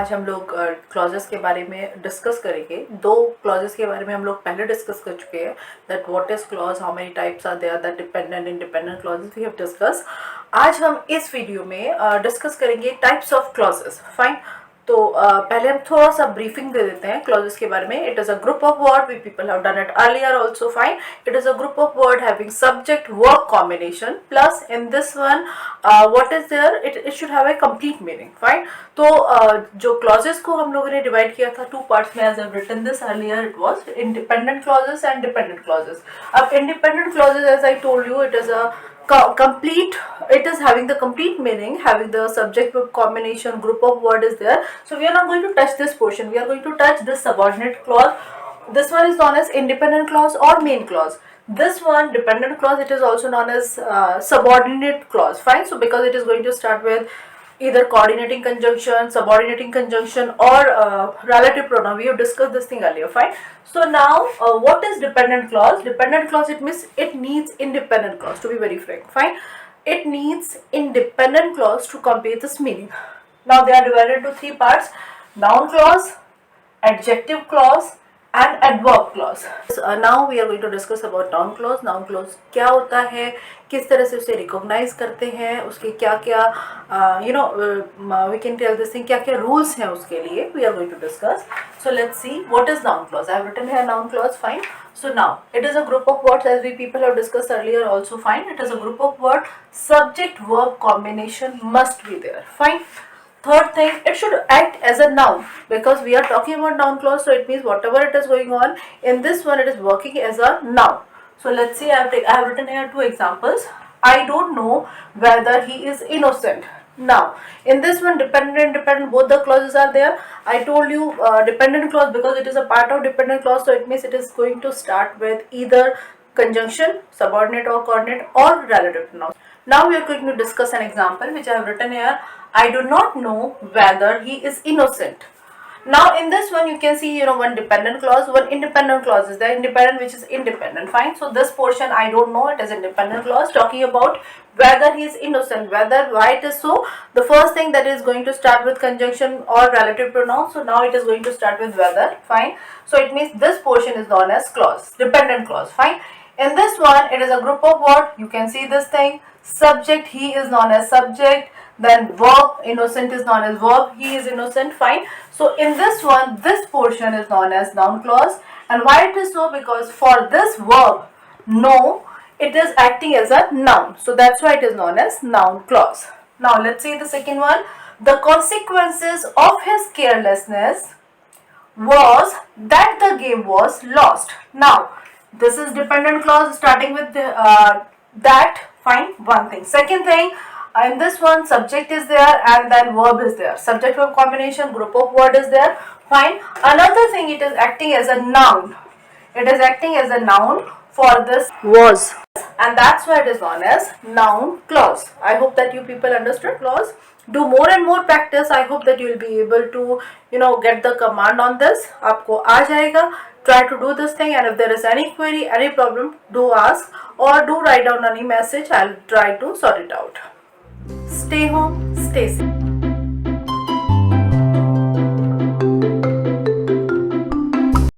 आज हम लोग क्लॉजेस के बारे में डिस्कस करेंगे। दो क्लॉजेस के बारे में हम लोग पहले डिस्कस कर चुके हैं, that what is clause, how many types are there, that dependent independent clauses we have discuss. आज हम इस वीडियो में डिस्कस करेंगे टाइप्स ऑफ क्लॉजेस। फाइन, तो पहले हम थोड़ा सा ब्रीफिंग दे देते हैं क्लॉजेस के बारे में। It is a group of word, we people have done it earlier also. Fine, it is a group of word having subject verb combination plus in this one what is there, it should have a complete meaning. Fine, तो जो clauses को हम लोगों ने divide किया था two parts में, as I have written this earlier, it was independent clauses and dependent clauses. अब independent clauses, as I told you, it is a complete, it is having the complete meaning, having the subject verb combination, group of word is there. So we are not going to touch this portion, we are going to touch this subordinate clause. This one is known as independent clause or main clause. This one, dependent clause, it is also known as subordinate clause. Fine, so because it is going to start with either coordinating conjunction, subordinating conjunction, or relative pronoun. We have discussed this thing earlier. Fine, so now what is dependent clause? Dependent clause, it means it needs independent clause, to be very frank. Fine, it needs independent clause to complete this meaning. Now they are divided into three parts: noun clause, adjective clause and adverb clause. Now we are going to discuss about noun clause. Noun clause क्या होता है, किस तरह से उसे recognise करते हैं, उसके क्या क्या we can tell this thing, क्या क्या rules हैं उसके लिए, we are going to discuss. So let's see what is noun clause. I have written here noun clause. Fine, so now it is a group of words, as we people have discussed earlier also. Fine, it is a group of word, subject verb combination must be there. Fine, third thing, it should act as a noun, because we are talking about noun clause, so it means whatever it is going on in this one, it is working as a noun. So let's see, I have written here two examples. I don't know whether he is innocent. Now in this one, dependent, independent, both the clauses are there. I told you dependent clause, because it is a part of dependent clause, so it means it is going to start with either conjunction, subordinate or coordinate, or relative pronoun. Now we are going to discuss an example which I have written here. I do not know whether he is innocent. Now in this one, you can see, one dependent clause, one independent clause is there. Independent, which is independent. Fine, so this portion, I don't know, it is independent clause talking about whether he is innocent. Whether, why it is so, the first thing that is going to start with conjunction or relative pronoun, so now it is going to start with whether. Fine, so it means this portion is known as clause, dependent clause. Fine, in this one, it is a group of word, you can see this thing, subject, he is known as subject, then verb, innocent is known as verb, he is innocent. Fine, so in this one, this portion is known as noun clause. And why it is so? Because for this verb no, it is acting as a noun, so that's why it is known as noun clause. Now let's see the second one. The consequences of his carelessness was that the game was lost. Now this is dependent clause starting with that. Fine, one thing. Second thing, in this one, subject is there and then verb is there. Subject verb combination, group of word is there. Fine, another thing, it is acting as a noun. It is acting as a noun for this was, and that's why it is known as noun clause. I hope that you people understood clause. Do more and more practice. I hope that you will be able to get the command on this. आपको आ जाएगा. Try to do this thing, and if there is any query, any problem, do ask or do write down any message. I'll try to sort it out. Stay home, stay safe.